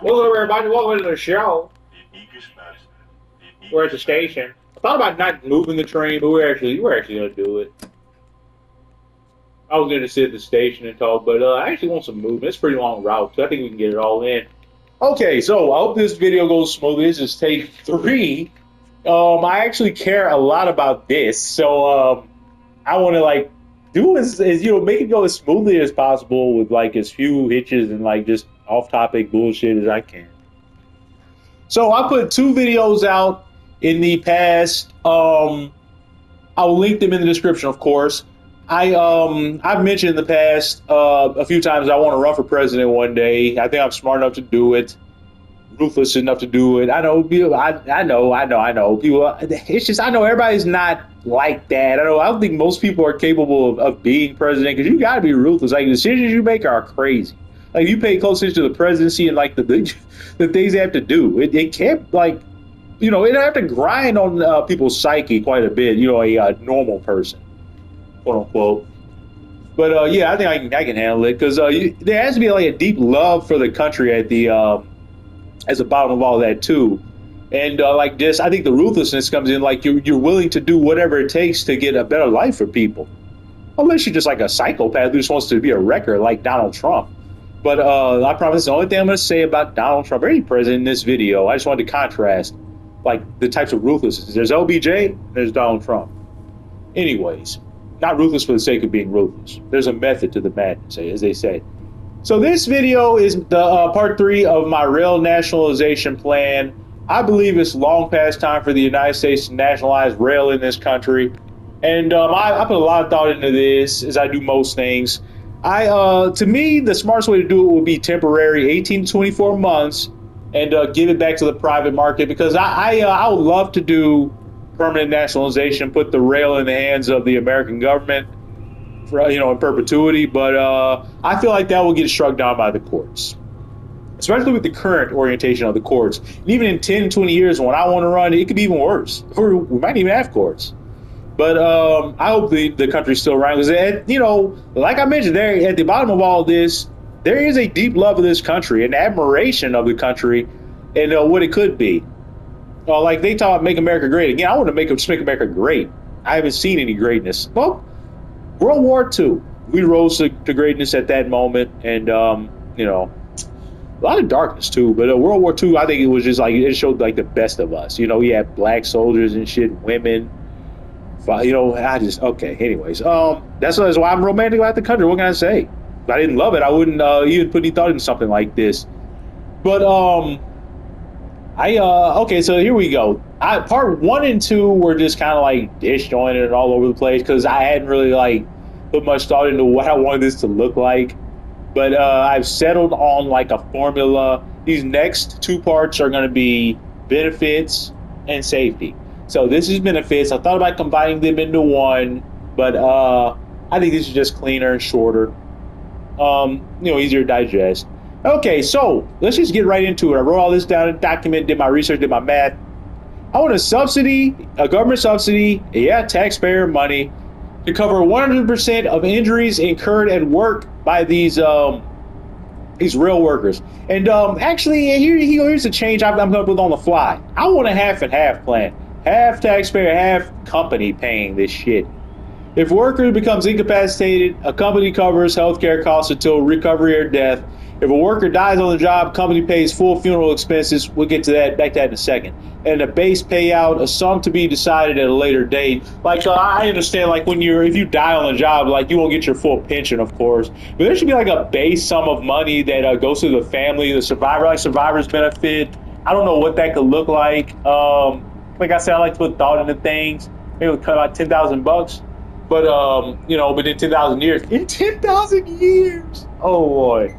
What's up, everybody? Welcome to the show. We're at the station. I thought about not moving the train, but we're actually gonna do it. I was gonna sit at the station and talk, but I actually want some movement. It's a pretty long route, so I think we can get it all in. Okay, so I hope this video goes smoothly. This is take 3. I actually care a lot about this, so I want to do as make it go as smoothly as possible with as few hitches and just off-topic bullshit as I can. So I put 2 videos out in the past. I'll link them in the description, of course. I've mentioned in the past a few times I want to run for president one day. I think I'm smart enough to do it, ruthless enough to do it. I know people. I know people. It's just I know everybody's not like that. I don't think most people are capable of being president because you got to be ruthless. Like the decisions you make are crazy. Like you pay close attention to the presidency and the things they have to do. It can't it have to grind on people's psyche quite a bit. A normal person, quote unquote. But yeah, I think I can handle it because there has to be a deep love for the country at the as the bottom of all that too. And this, I think the ruthlessness comes in you're willing to do whatever it takes to get a better life for people. Unless you're just a psychopath who just wants to be a wrecker like Donald Trump. But I promise the only thing I'm going to say about Donald Trump or any president in this video, I just wanted to contrast the types of ruthlessness. There's LBJ, there's Donald Trump. Anyways, not ruthless for the sake of being ruthless. There's a method to the madness, as they say. So this video is the part 3 of my rail nationalization plan. I believe it's long past time for the United States to nationalize rail in this country. And I put a lot of thought into this, as I do most things. To me, the smartest way to do it would be temporary, 18 to 24 months, and give it back to the private market because I would love to do permanent nationalization, put the rail in the hands of the American government for in perpetuity. But I feel like that will get struck down by the courts, especially with the current orientation of the courts. And even in 10, 20 years, when I want to run, it could be even worse. Or we might even have courts. But I hope the country's still around because, like I mentioned, there at the bottom of all this, there is a deep love of this country, an admiration of the country, and what it could be. They talk about make America great again. I want to make America great. I haven't seen any greatness. Well, World War II, we rose to greatness at that moment, and a lot of darkness too. But World War II, I think it was just it showed the best of us. We had black soldiers and shit, women. Okay. Anyways, that's why I'm romantic about the country. What can I say? If I didn't love it, I wouldn't even put any thought into something like this. But okay. So here we go. Part 1 and 2 were just kind of disjointed and all over the place because I hadn't really put much thought into what I wanted this to look like. But I've settled on a formula. These next 2 parts are going to be benefits and safety. So this is benefits. I thought about combining them into one, but I think this is just cleaner and shorter. Easier to digest. Okay, so let's just get right into it. I wrote all this down in a document, did my research, did my math. I want a government subsidy, taxpayer money, to cover 100% of injuries incurred at work by these rail workers. And actually, here's a change I'm going to put on the fly. I want a half and half plan. Half taxpayer, half company paying this shit. If a worker becomes incapacitated, a company covers healthcare costs until recovery or death. If a worker dies on the job, company pays full funeral expenses. We'll get to that in a second. And a base payout, a sum to be decided at a later date. I understand, if you die on the job, you won't get your full pension, of course. But there should be a base sum of money that goes to the family, the survivor, survivor's benefit. I don't know what that could look like. Like I said, I like to put thought into things. Maybe we'll cut about $10,000, but in 10,000 years, oh boy,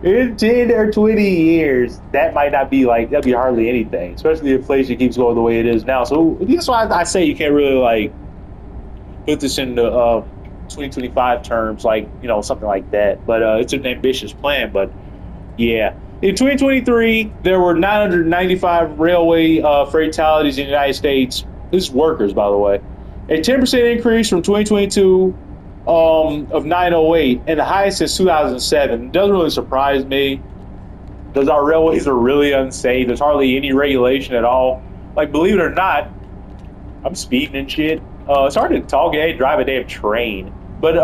in 10 or 20 years, that might not be that'd be hardly anything. Especially if inflation keeps going the way it is now. So that's why I say you can't really put this into 2025 terms, something like that. But it's an ambitious plan. But yeah. In 2023, there were 995 railway fatalities in the United States. This is workers, by the way. A 10% increase from 2022 of 908, and the highest since 2007. It doesn't really surprise me. because our railways are really unsafe. There's hardly any regulation at all. Like, believe it or not, I'm speeding and shit. It's hard to talk and drive a damn train, but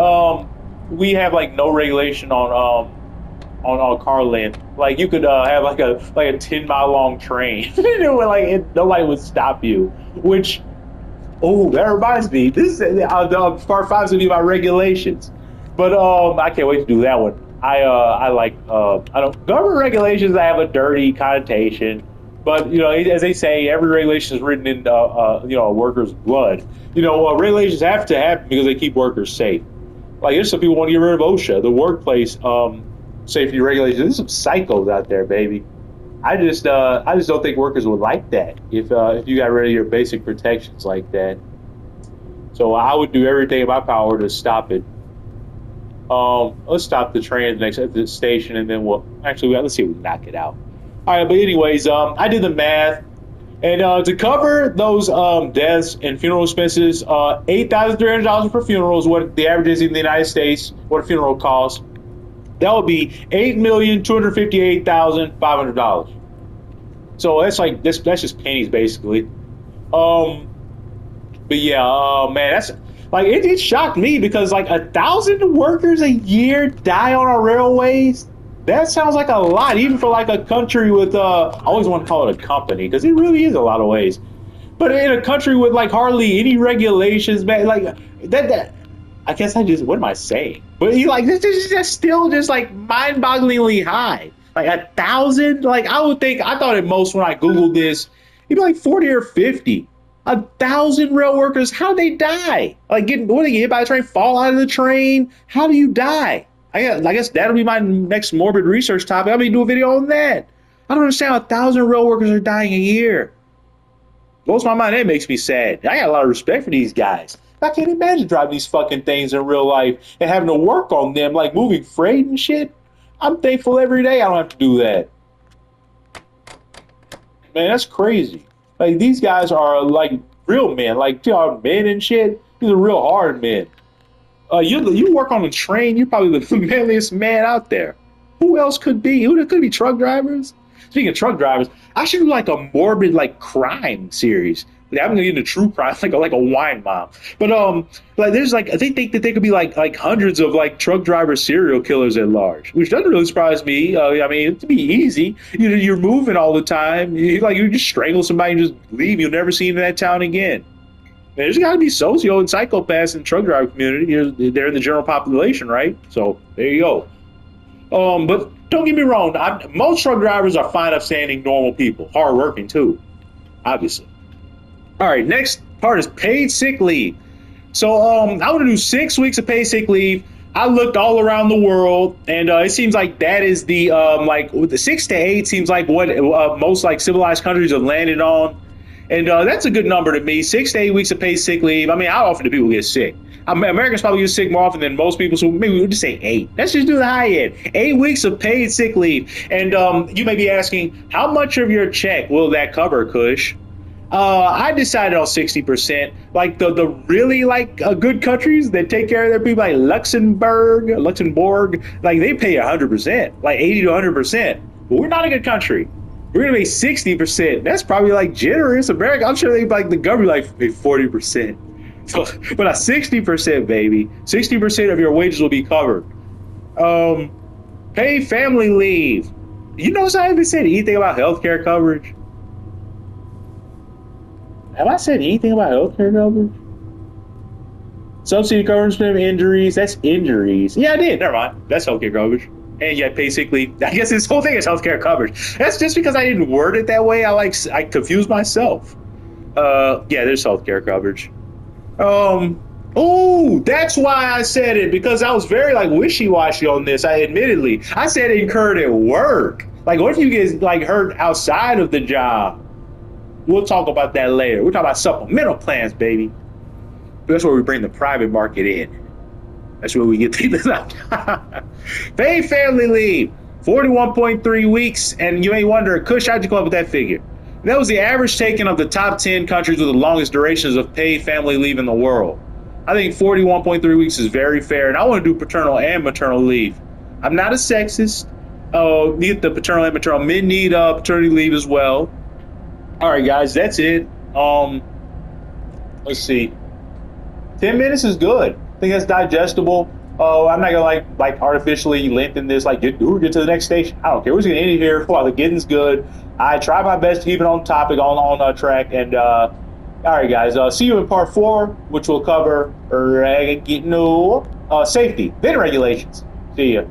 we have like no regulation on car length. Like you could have like a 10-mile long train, nobody would stop you. Which, oh, that reminds me, this is part 5 is gonna be about regulations, but I can't wait to do that one. I don't government regulations. I have a dirty connotation. But, as they say, every regulation is written in, a worker's blood. Regulations have to happen because they keep workers safe. Like, there's some people want to get rid of OSHA, the workplace safety regulations. There's some psychos out there, baby. I just don't think workers would like that if you got rid of your basic protections like that. So I would do everything in my power to stop it. Let's stop the train at the station, and then let's see if we can knock it out. All right, but anyways, I did the math, and to cover those deaths and funeral expenses, $8,300 per funeral is what the average is in the United States. What a funeral costs, that would be $8,258,500. So that's just pennies basically. But yeah, man, that's like it shocked me because like 1,000 workers a year die on our railways. That sounds like a lot, even for like a country with, I always want to call it a company, because it really is a lot of ways. But in a country with like hardly any regulations, man, like that I guess what am I saying? But this is just still just like mind-bogglingly high. Like 1,000, like I thought at most when I Googled this, it'd be like 40 or 50. 1,000 rail workers, how do they die? Like they get hit by a train, fall out of the train? How do you die? I guess that'll be my next morbid research topic. I'm gonna do a video on that. I don't understand how 1,000 rail workers are dying a year. Blows my mind. That makes me sad. I got a lot of respect for these guys. I can't imagine driving these fucking things in real life and having to work on them, like moving freight and shit. I'm thankful every day I don't have to do that. Man, that's crazy. Like these guys are like real men, like men and shit. These are real hard men. You work on a train, you're probably the manliest man out there. Who else could be? Who could be truck drivers? Speaking of truck drivers, I should do like a morbid like crime series. Like, I'm gonna get into true crime, like a wine mom. But like there's like they think that there could be like hundreds of like truck driver serial killers at large, which doesn't really surprise me. I mean, it'd be easy. You're moving all the time. You just strangle somebody and just leave. You'll never see them in that town again. There's got to be socio and psychopaths in the truck driver community. They're in the general population, right? So there you go. But don't get me wrong. Most truck drivers are fine, upstanding, normal people. Hardworking, too. Obviously. All right, next part is paid sick leave. So I want to do 6 weeks of paid sick leave. I looked all around the world, and it seems like that is the, the 6 to 8 seems like what most like civilized countries have landed on. And that's a good number to me. 6 to 8 weeks of paid sick leave. I mean, how often do people get sick? Americans probably get sick more often than most people, so maybe we'll just say 8. Let's just do the high end. 8 weeks of paid sick leave. And you may be asking, how much of your check will that cover, Kush? I decided on 60%. Like the really good countries that take care of their people, like Luxembourg, like they pay 100%, like 80 to 100%. But we're not a good country. We're gonna pay 60%. That's probably like generous. America, I'm sure they like the government like pay 40%. So, but 60%, baby. 60% of your wages will be covered. Pay family leave. You notice I haven't said anything about healthcare coverage. Have I said anything about healthcare coverage? Subsidy coverage for injuries. That's injuries. Yeah, I did. Never mind. That's healthcare coverage. And yeah, pay sick leave. I guess this whole thing is healthcare coverage. That's just because I didn't word it that way. I confused myself. Yeah, there's healthcare coverage. Oh, that's why I said it, because I was very wishy-washy on this. I said incurred at work. Like, what if you get hurt outside of the job? We'll talk about that later. We're talking about supplemental plans, baby. That's where we bring the private market in. That's where we get things out. Paid family leave, 41.3 weeks. And you may wonder, Kush, how'd you come up with that figure? That was the average taken of the top 10 countries with the longest durations of paid family leave in the world. I think 41.3 weeks is very fair. And I want to do paternal and maternal leave. I'm not a sexist. Need the paternal and maternal. Men need paternity leave as well. All right, guys, that's it. Let's see. 10 minutes is good. I think that's digestible. I'm not gonna like artificially lengthen this. Like get to the next station. I don't care. We're just gonna end it here. While the getting's good. I try my best to keep it on topic, on track. And all right, guys. See you in part 4, which will cover safety, then regulations. See ya.